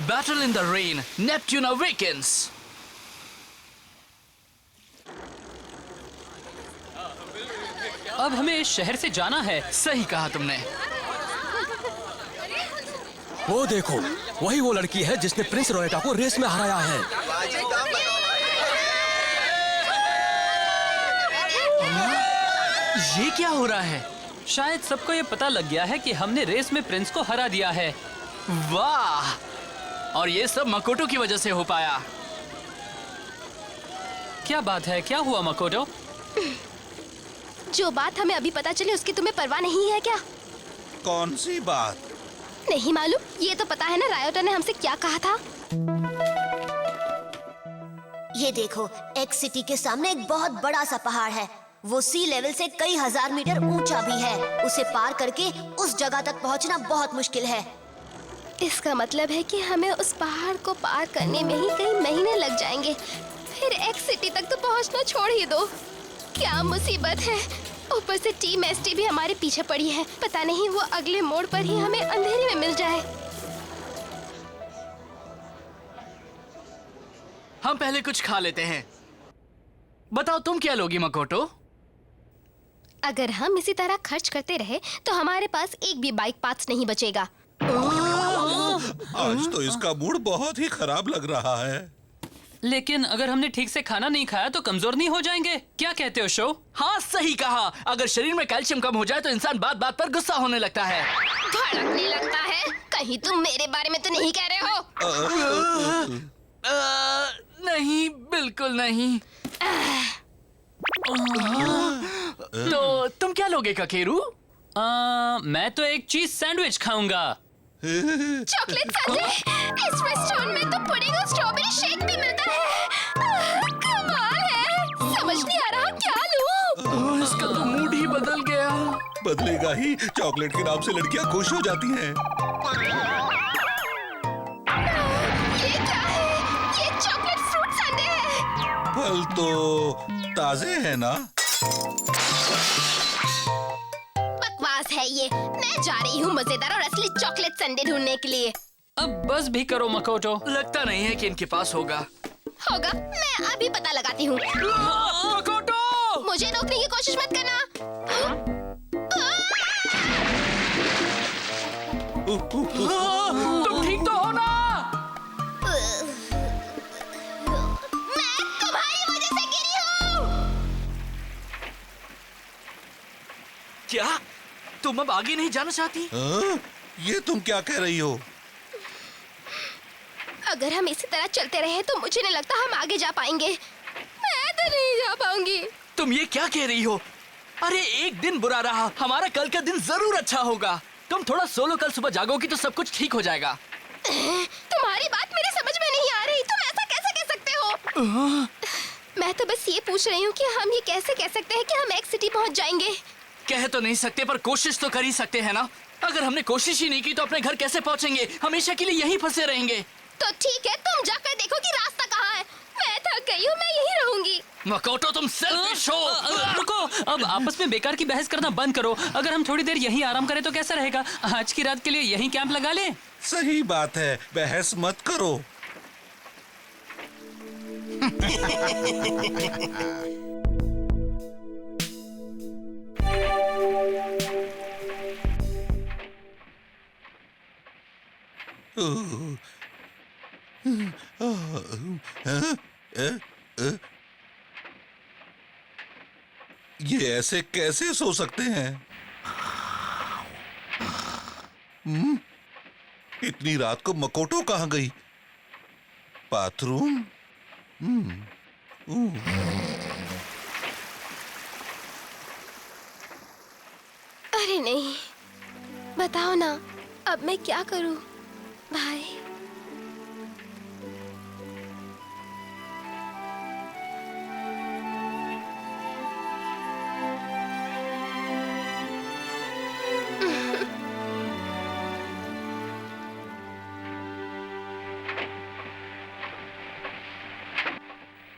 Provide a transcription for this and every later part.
Battle in the rain. Neptune awakens. अब हमें इस शहर से जाना है। सही कहा तुमने। वो देखो, वही वो लड़की है जिसने प्रिंस रोएटा को रेस में हराया है। ये क्या हो रहा है? शायद सबको ये पता लग गया है कि हमने रेस में प्रिंस को हरा दिया है। वाह! और ये सब मकोटो की वजह से हो पाया। क्या बात है? क्या हुआ मकोटो? जो बात हमें अभी पता चली उसकी तुम्हें परवाह नहीं है क्या? कौन सी बात? नहीं मालूम। ये तो पता है ना रायोटा ने हमसे क्या कहा था। ये देखो, एक्स सिटी के सामने एक बहुत बड़ा सा पहाड़ है। वो सी लेवल से कई हजार मीटर ऊंचा भी है। उसे पार करके उस जगह तक पहुंचना बहुत मुश्किल है। इसका मतलब है कि हमें उस पहाड़ को पार करने में ही कई महीने लग जाएंगे। फिर एक्स सिटी तक तो पहुंचना छोड़ ही दो। क्या मुसीबत है। ऊपर से टीम एसटी भी हमारे पीछे पड़ी है। पता नहीं वो अगले मोड़ पर ही हमें अंधेरे में मिल जाए। हम पहले कुछ खा लेते हैं। बताओ तुम क्या लोगी मकोटो? अगर हम इसी तरह खर्च करते रहे तो हमारे पास एक भी बाइक पार्ट्स नहीं बचेगा। आज तो इसका मूड बहुत ही खराब लग रहा है। लेकिन अगर हमने ठीक से खाना नहीं खाया तो कमजोर नहीं हो जाएंगे? क्या कहते हो शो? हाँ सही कहा। अगर शरीर में कैल्शियम कम हो जाए तो इंसान बात बात पर गुस्सा होने लगता है। धड़कने लगता है। कहीं तुम मेरे बारे में तो नहीं कह रहे हो? नहीं, बिल्कुल नहीं। तो तुम क्या लोगे ककेरू? मैं तो एक चीज सैंडविच खाऊंगा। Chocolate Sunday. इस रेस्टोरेंट में तो पुडिंग और स्ट्रॉबेरी शेक भी मिलता है। कमाल है। समझ नहीं आ रहा क्या लूं। इसका तो मूड ही बदल गया। बदलेगा ही। चॉकलेट के नाम से लड़कियां खुश हो जाती हैं। ये क्या है? ये चॉकलेट फ्रूट संडे है। फल तो ताजे है ना? बकवास है ये। मैं जा रही हूँ मजेदार और असली चॉकलेट संडे ढूंढने के लिए। अब बस भी करो मकोटो। लगता नहीं है कि इनके पास होगा। होगा। मैं अभी पता लगाती हूँ। मकोटो! मुझे रोकने की कोशिश मत करना। तुम ठीक तो हो ना? मैं तुम्हारी वजह से गिरी हूँ। क्या तुम अब आगे नहीं जाना चाहती? हाँ? ये तुम क्या कह रही हो? अगर हम इसी तरह चलते रहे तो मुझे नहीं लगता हम आगे जा पाएंगे। मैं तो नहीं जा पाऊंगी। तुम ये क्या कह रही हो? अरे एक दिन बुरा रहा, हमारा कल का दिन जरूर अच्छा होगा। तुम थोड़ा सोलो कल सुबह जागोगी तो सब कुछ ठीक हो जाएगा। तुम्हारी बात मेरी समझ में नहीं आ रही। तुम ऐसा कैसे कह सकते हो? मैं तो बस ये पूछ रही हूँ कि हम ये कैसे कह सकते हैं कि हम एक्स सिटी पहुँच जाएंगे। कह तो नहीं सकते पर कोशिश तो कर ही सकते हैं ना। अगर हमने कोशिश ही नहीं की तो अपने घर कैसे पहुँचेंगे? हमेशा के लिए यहीं फंसे रहेंगे। तो ठीक है, तुम जाकर देखो कि रास्ता कहाँ है। मैं थक गई हूँ, मैं यहीं रहूंगी। मकोटो तुम सेल्फिश हो। रुको, अब आपस में बेकार की बहस करना बंद करो। अगर हम थोड़ी देर यहीं आराम करें तो कैसा रहेगा? आज की रात के लिए यहीं कैंप लगा ले। सही बात है, बहस मत करो। ये ऐसे कैसे सो सकते हैं? इतनी रात को मकोटो कहाँ गई? बाथरूम? अरे नहीं, बताओ ना, अब मैं क्या करूं भाई?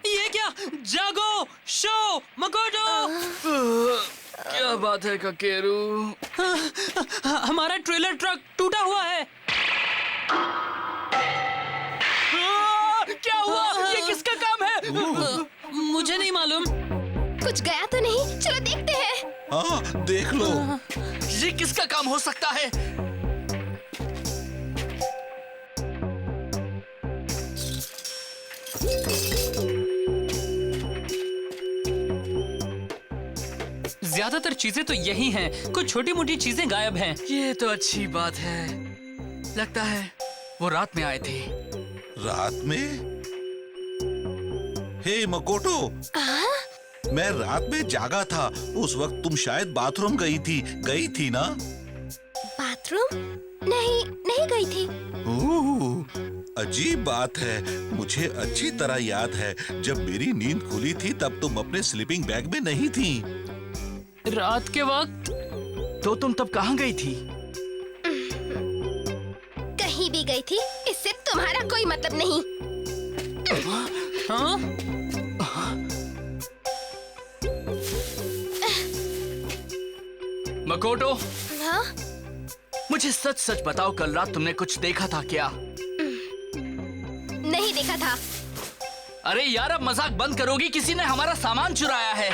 ये क्या? जागो शो मकोटो। क्या बात है ककेरू? हमारा ट्रेलर ट्रक टूटा हुआ है। मुझे नहीं मालूम। कुछ गया तो नहीं? चलो देखते हैं। हाँ देख लो। ये किसका काम हो सकता है? ज्यादातर चीजें तो यही हैं, कुछ छोटी मोटी चीजें गायब हैं। ये तो अच्छी बात है। लगता है वो रात में आए थे। रात में? हे मकोटो, मैं रात में जागा था। उस वक्त तुम शायद बाथरूम गई थी ना? बाथरूम? नहीं, नहीं गई थी। ओह, अजीब बात है। मुझे अच्छी तरह याद है जब मेरी नींद खुली थी तब तुम अपने स्लीपिंग बैग में नहीं थी। रात के वक्त? तो तुम तब कहाँ गई थी? कहीं भी गई थी, इससे तुम्हारा कोई मतलब नहीं। हाँ? मकोटो, हाँ? मुझे सच सच बताओ, कल रात तुमने कुछ देखा था क्या? नहीं देखा था। अरे यार, अब मजाक बंद करोगी? किसी ने हमारा सामान चुराया है।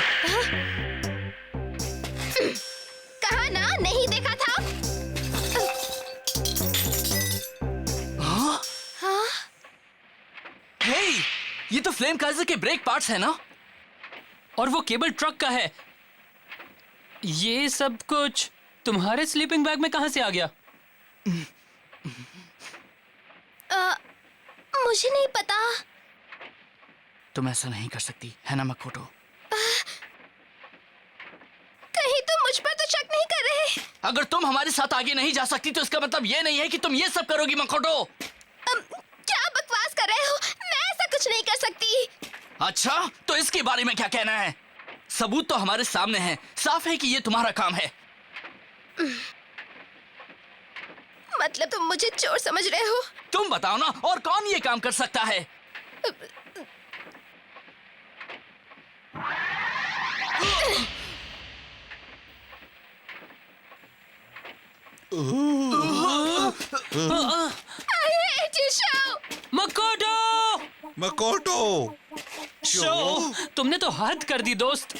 कहा ना नहीं देखा था। हाँ? हाँ? हे, ये तो फ्लेम काइजर के ब्रेक पार्ट्स है ना? और वो केबल ट्रक का है। ये सब कुछ तुम्हारे स्लीपिंग बैग में कहाँ से आ गया? मुझे नहीं पता। तुम ऐसा नहीं कर सकती है ना मकोटो? कहीं तुम मुझ पर तो शक नहीं कर रहे? अगर तुम हमारे साथ आगे नहीं जा सकती तो इसका मतलब ये नहीं है कि तुम ये सब करोगी मकोटो। क्या बकवास कर रहे हो? मैं ऐसा कुछ नहीं कर सकती। अच्छा, तो इसके बारे में क्या कहना है? सबूत तो हमारे सामने है। साफ है कि ये तुम्हारा काम है। मतलब तुम मुझे चोर समझ रहे हो? तुम बताओ ना, और कौन ये काम कर सकता है? I hate you, Sho. Makoto! Makoto! Sho, तुमने तो हद कर दी दोस्त।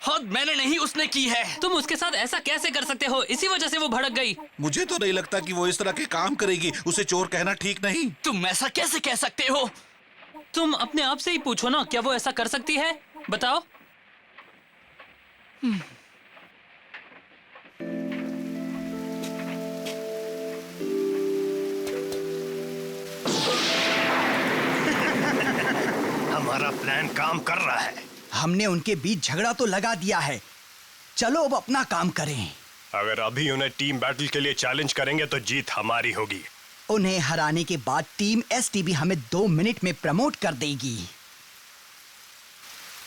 हद मैंने नहीं, उसने की है। तुम उसके साथ ऐसा कैसे कर सकते हो? इसी वजह से वो भड़क गई। मुझे तो नहीं लगता कि वो इस तरह के काम करेगी। उसे चोर कहना ठीक नहीं। तुम ऐसा कैसे कह सकते हो? तुम अपने आप से ही पूछो ना, क्या वो ऐसा कर सकती है? बताओ। हमारा प्लान काम कर रहा है। हमने उनके बीच झगड़ा तो लगा दिया है। चलो अब अपना काम करें। अगर अभी उन्हें टीम बैटल के लिए चैलेंज करेंगे तो जीत हमारी होगी। उन्हें हराने के बाद टीम एसटीबी हमें 2 मिनट में प्रमोट कर देगी।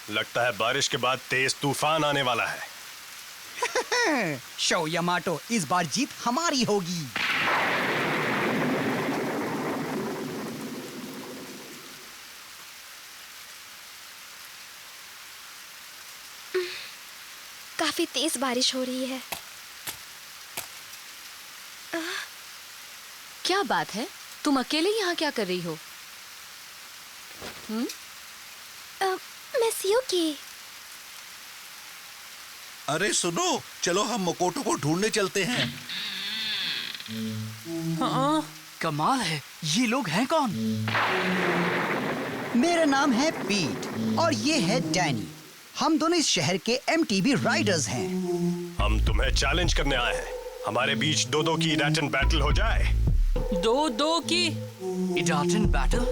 लगता है बारिश के बाद तेज तूफान आने वाला है। शो यामाटो, इस बार जीत हमारी होगी। काफी तेज बारिश हो रही है। क्या बात है? तुम अकेले यहाँ क्या कर रही हो? मैं सियुकी। अरे सुनो, चलो हम मकोटो को ढूंढने चलते हैं। हाँ? कमाल है, ये लोग हैं कौन? मेरा नाम है पीट और ये है डैनी। हम दोनों इस शहर के एमटीबी राइडर्स हैं। हम तुम्हें चैलेंज करने आए हैं। हमारे बीच 2-2 की रैटन बैटल हो जाए। 2-2 की? इडाटन बैटल?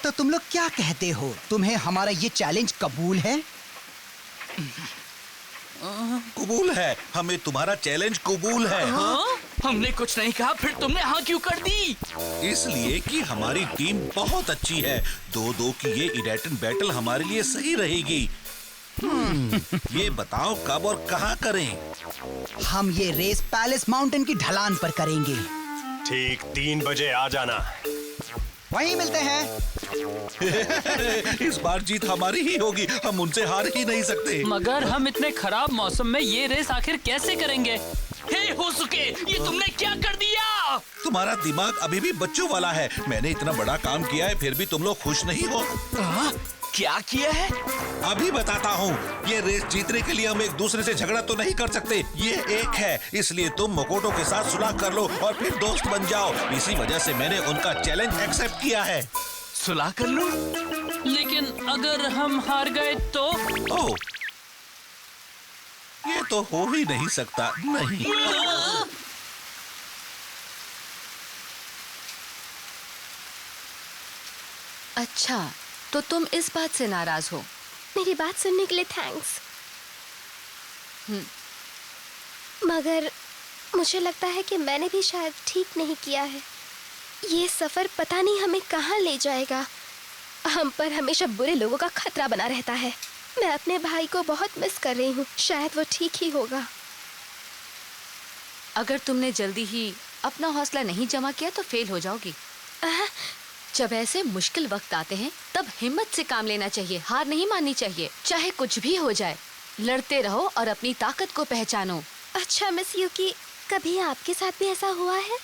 तो तुम लोग क्या कहते हो? तुम्हें हमारा ये चैलेंज कबूल है? कबूल है, हमें तुम्हारा चैलेंज कबूल है। हाँ? हमने कुछ नहीं कहा, फिर तुमने हाँ क्यों कर दी? इसलिए कि हमारी टीम बहुत अच्छी है। 2-2 की ये इडाटन बैटल हमारे लिए सही रहेगी। ये बताओ कब और कहाँ करें? हम ये रेस पैलेस माउंटेन की ढलान पर करेंगे। ठीक 3 बजे आ जाना। वहीं मिलते हैं। इस बार जीत हमारी ही होगी। हम उनसे हार ही नहीं सकते। मगर हम इतने खराब मौसम में ये रेस आखिर कैसे करेंगे? हे होसुके, ये तुमने क्या कर दिया? तुम्हारा दिमाग अभी भी बच्चों वाला है। मैंने इतना बड़ा काम किया है, फिर भी तुम लोग खुश नहीं हो। क्या किया है? अभी बताता हूँ। ये रेस जीतने के लिए हम एक दूसरे से झगड़ा तो नहीं कर सकते। ये एक है, इसलिए तुम मकोटो के साथ सुलह कर लो और फिर दोस्त बन जाओ। इसी वजह से मैंने उनका चैलेंज एक्सेप्ट किया है। सुलह कर लूं? लेकिन अगर हम हार गए तो? ओह, ये तो हो ही नहीं सकता। नहीं। अच्छा, तो तुम इस बात से नाराज हो? मेरी बात सुनने के लिए थैंक्स। मगर मुझे लगता है कि मैंने भी शायद ठीक नहीं किया है। ये सफर पता नहीं हमें कहाँ ले जाएगा। हम पर हमेशा बुरे लोगों का खतरा बना रहता है। मैं अपने भाई को बहुत मिस कर रही हूँ। शायद वो ठीक ही होगा। अगर तुमने जल्दी ही अपना हौसला नहीं जमा किया तो फेल हो जाओगी। जब ऐसे मुश्किल वक्त आते हैं तब हिम्मत से काम लेना चाहिए, हार नहीं माननी चाहिए। चाहे कुछ भी हो जाए, लड़ते रहो और अपनी ताकत को पहचानो। अच्छा मिस यूकी, कभी आपके साथ भी ऐसा हुआ है?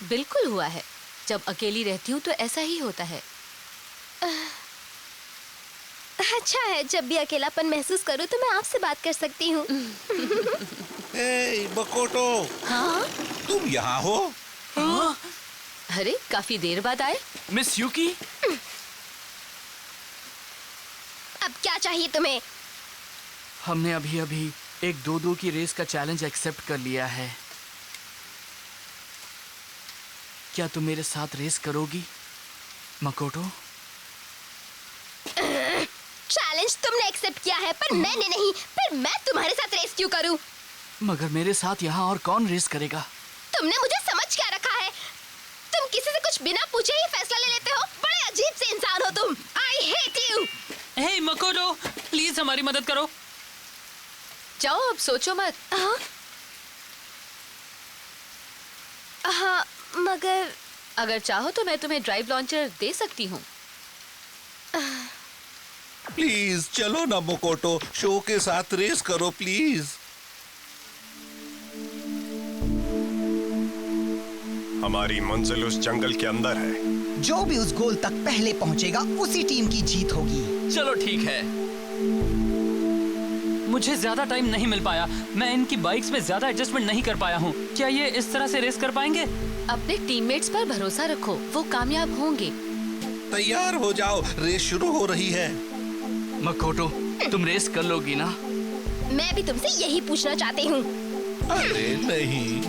बिल्कुल हुआ है। जब अकेली रहती हूँ तो ऐसा ही होता है। अच्छा है, जब भी अकेलापन महसूस करूँ तो मैं आपसे बात कर सकती हूँ। ए, मकोटो। हाँ? तुम यहाँ हो? हाँ? अरे, काफी देर बाद आए। मिस यूकी, अब क्या चाहिए तुम्हें? हमने अभी अभी एक 2-2 की रेस का चैलेंज एक्सेप्ट कर लिया है। क्या तुम मेरे साथ रेस करोगी, मकोटो? चैलेंज तुमने एक्सेप्ट किया है पर मैंने नहीं। फिर मैं तुम्हारे साथ रेस क्यों करूं? मगर मेरे साथ यहाँ और कौन रेस करेगा? तुमने मुझे समझ क्या रखा है? तुम किसी से कुछ बिना पूछे ही फैसला ले लेते हो। बड़े अजीब से इंसान हो तुम। I hate you. Hey Makoto, please हमारी मदद करो। जाओ, अब सोचो मत। हाँ, मगर अगर चाहो तो मैं तुम्हें ड्राइव लॉन्चर दे सकती हूँ। प्लीज चलो ना मकोटो, शो के साथ रेस करो प्लीज। हमारी मंजिल उस जंगल के अंदर है। जो भी उस गोल तक पहले पहुंचेगा उसी टीम की जीत होगी। चलो ठीक है। मुझे ज्यादा टाइम नहीं मिल पाया। मैं इनकी बाइक्स में ज्यादा एडजस्टमेंट नहीं कर पाया हूँ। क्या ये इस तरह से रेस कर पाएंगे? अपने टीममेट्स पर भरोसा रखो, वो कामयाब होंगे। तैयार हो जाओ, रेस शुरू हो रही है। मकोटो, तुम रेस कर लोगी ना? मैं भी तुमसे यही पूछना चाहती हूँ। अरे नहीं,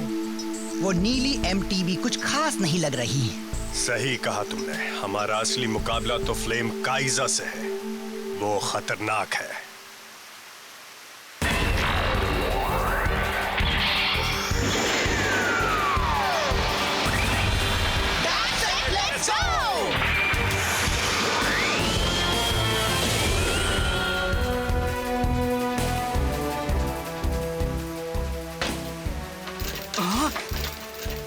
वो नीली MTB कुछ खास नहीं लग रही। सही कहा तुमने। हमारा असली मुकाबला तो फ्लेम काइजा से है। वो खतरनाक है। Let's go!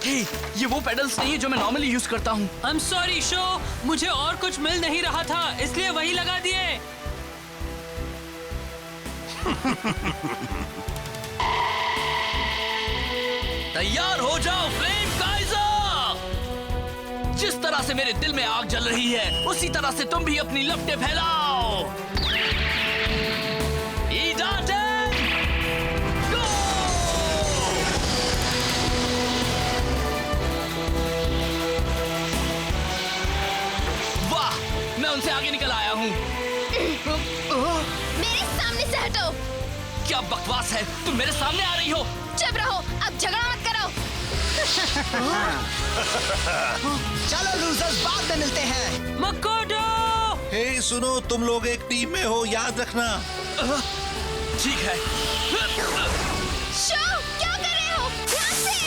हे, ये वो पेडल्स नहीं है जो मैं नॉर्मली यूज करता हूँ। आई एम सॉरी शो, मुझे और कुछ मिल नहीं रहा था, इसलिए वही लगा दिए। तैयार हो जाओ फ्लेम काइजर! जिस तरह से मेरे दिल में आग जल रही है, उसी तरह से तुम भी अपनी लपटें फैलाओ। ईडाटेन, गो! वाह, मैं उनसे आगे निकल आया हूँ। मेरे सामने से हटो। क्या बकवास है, तुम मेरे सामने आ रही हो। चुप रहो, अब झगड़ा मत करो। चलो लूजर्स, बाद में मिलते हैं। मकोटो! हे सुनो, तुम लोग एक टीम में हो, याद रखना। ठीक है। शो, क्या कर रहे हो? ध्यान से!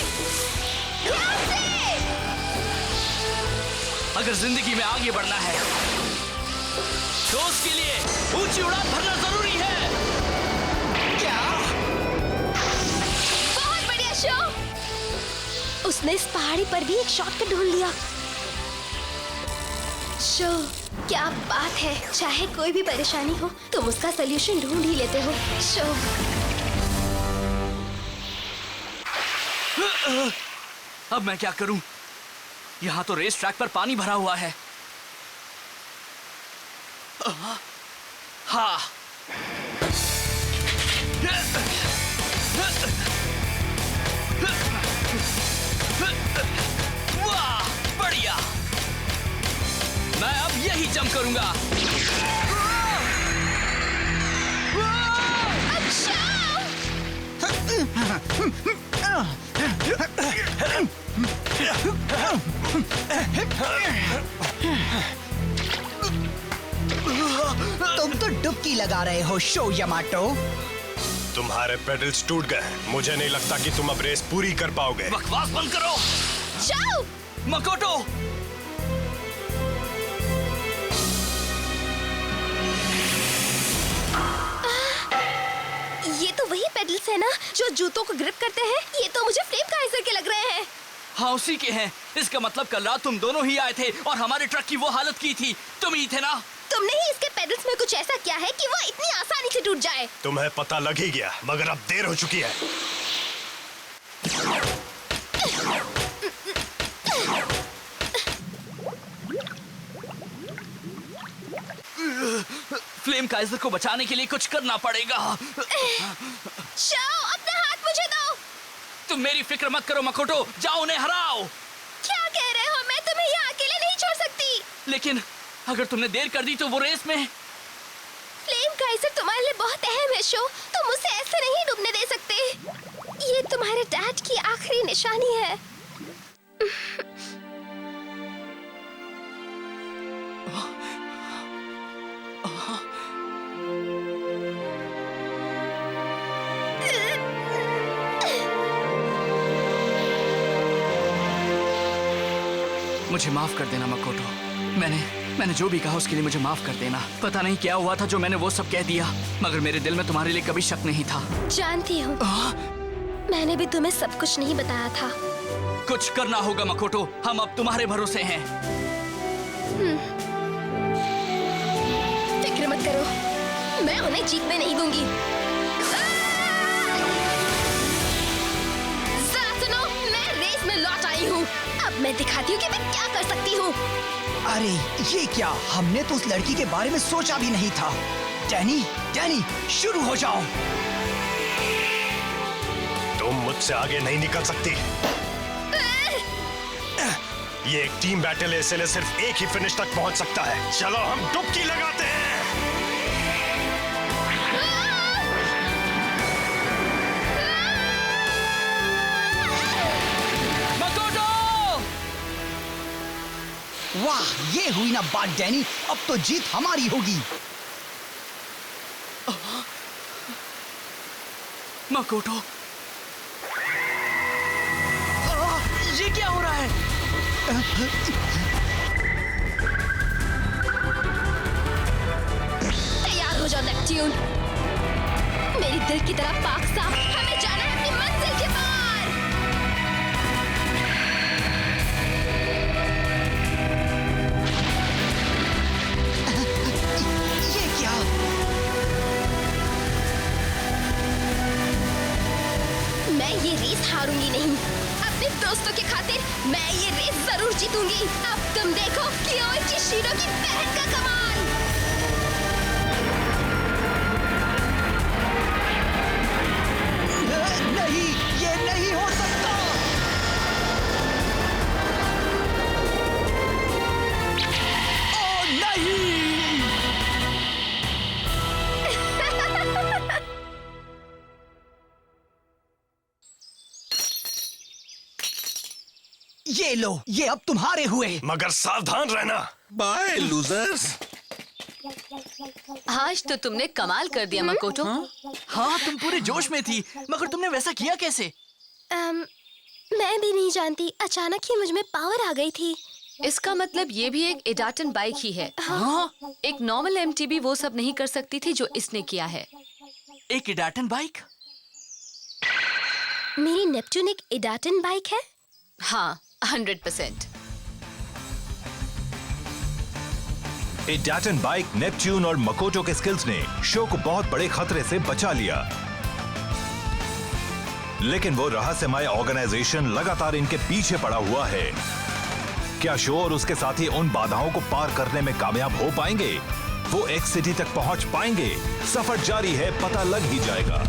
ध्यान से! अगर जिंदगी में आगे बढ़ना है तो उसके लिए ऊंची उड़ान भरना जरूरी है। क्या? बहुत बढ़िया शो। उसने इस पहाड़ी पर भी एक शॉर्टकट ढूंढ लिया। शो, क्या बात है। चाहे कोई भी परेशानी हो, तुम उसका सलूशन ढूंढ ही लेते हो। शो, अब मैं क्या करूं? यहाँ तो रेस ट्रैक पर पानी भरा हुआ है। हाँ। वाह, बढ़िया। मैं अब यही जंप करूंगा। तुम तो डुबकी लगा रहे हो शो यामाटो। तुम्हारे पेडल्स टूट गए। मुझे नहीं लगता कि तुम अब रेस पूरी कर पाओगे। बकवास बंद करो। जाओ मकोटो। ये तो वही पेडल्स है ना जो जूतों को ग्रिप करते हैं। ये तो मुझे फ्लेम काइजर के लग रहे हैं। हाँ, उसी के हैं। इसका मतलब कल रात तुम दोनों ही आए थे और हमारे ट्रक की वो हालत की थी। तुम ही थे ना? तुमने ही इसके पेडल्स में कुछ ऐसा किया है कि वो इतनी आसानी से टूट जाए। तुम्हें पता लग ही गया, मगर अब देर हो चुकी है। फ्लेम काइजर को बचाने के लिए कुछ करना पड़ेगा। जाओ, अपना हाथ मुझे दो। तुम मेरी फिक्र मत करो मकोटो, जाओ उन्हें हराओ। क्या कह रहे हो? मैं तुम्हें यहाँ अकेले नहीं छोड़ सकती। लेकिन अगर तुमने देर कर दी तो वो रेस में। फ्लेम काइजर तुम्हारे लिए बहुत अहम है शो। तुम उसे ऐसे नहीं डूबने दे सकते। ये तुम्हारे डैड की आखिरी निशानी है। मुझे माफ कर देना मकोटो। मैंने जो भी कहा उसके लिए मुझे माफ कर देना। पता नहीं क्या हुआ था जो मैंने वो सब कह दिया, मगर मेरे दिल में तुम्हारे लिए कभी शक नहीं था। जानती हूँ, मैंने भी तुम्हें सब कुछ नहीं बताया था। कुछ करना होगा मकोटो, हम अब तुम्हारे भरोसे हैं। फिक्र मत करो, मैं उन्हें जीतने नहीं दूंगी। जरा सुनो, मैं रेस में लौट आई हूँ। अब मैं दिखाती हूँ कि मैं क्या कर सकती हूँ। अरे ये क्या, हमने तो उस लड़की के बारे में सोचा भी नहीं था। डैनी, शुरू हो जाओ। तुम मुझसे आगे नहीं निकल सकती। ये एक टीम बैटल है, इसलिए सिर्फ एक ही फिनिश तक पहुंच सकता है। चलो हम डुबकी लगाते हैं। वाह, ये हुई ना बात डैनी, अब तो जीत हमारी होगी। मकोटो, ये क्या हो रहा है? तैयार हो जाओ नेपट्यून। मेरी दिल की तरह पाक साफ, हमें जाना है अपनी मंजिल के पार। ये क्या? मैं ये रेस हारूंगी नहीं। अपने दोस्तों की खातिर मैं ये रेस जरूर जीतूंगी। अब तुम देखो कियोइची शिरो की बहन का कमाल। नहीं, ये नहीं हो सकता। ओ नहीं! ये लो, ये अब तुम्हारे हुए। मगर सावधान रहना। Bye losers. आज तो तुमने कमाल कर दिया मकोटो। हाँ, तुम पूरे जोश में थी, मगर तुमने वैसा किया कैसे? मैं भी नहीं जानती, अचानक ही मुझ में पावर आ गई थी। इसका मतलब ये भी एक एडाटन बाइक ही है। हाँ? एक नॉर्मल एमटीबी वो सब नहीं कर सकती थी जो इसने किया है। एक इडाटन बाइक? मेरी नेपट्यून एक एडाटन बाइक है? हाँ, 100%। एडाटन बाइक, नेपट्यून और मकोटो के स्किल्स ने शो को बहुत बड़े खतरे से बचा लिया। लेकिन वो रहस्यमय ऑर्गेनाइजेशन लगातार इनके पीछे पड़ा हुआ है। क्या शो और उसके साथी उन बाधाओं को पार करने में कामयाब हो पाएंगे? वो एक्स सिटी तक पहुंच पाएंगे? सफर जारी है, पता लग ही जाएगा।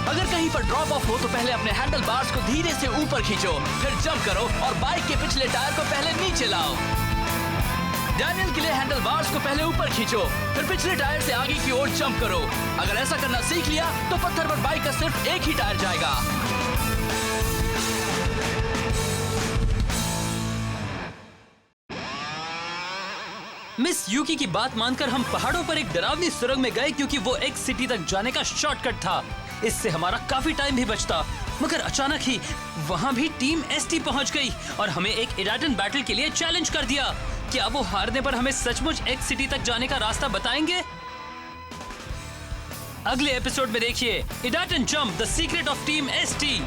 अगर कहीं पर ड्रॉप ऑफ हो तो पहले अपने हैंडल बार्स को धीरे से ऊपर खींचो, फिर जंप करो और बाइक के पिछले टायर को पहले नीचे लाओ। डैनियल के लिए हैंडल बार्स को पहले ऊपर खींचो, फिर पिछले टायर से आगे की ओर जंप करो। अगर ऐसा करना सीख लिया तो पत्थर पर बाइक का सिर्फ एक ही टायर जाएगा। मिस यूकी की बात मानकर हम पहाड़ों पर एक डरावनी सुरंग में गए क्योंकि वो एक्स सिटी तक जाने का शॉर्टकट था। इससे हमारा काफी टाइम भी बचता, मगर अचानक ही वहाँ भी टीम एसटी पहुँच गई और हमें एक इडाटन बैटल के लिए चैलेंज कर दिया। क्या वो हारने पर हमें सचमुच एक्स सिटी तक जाने का रास्ता बताएंगे? अगले एपिसोड में देखिए Idaten jump, the secret of team ST.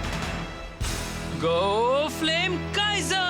Go flame Kaizer!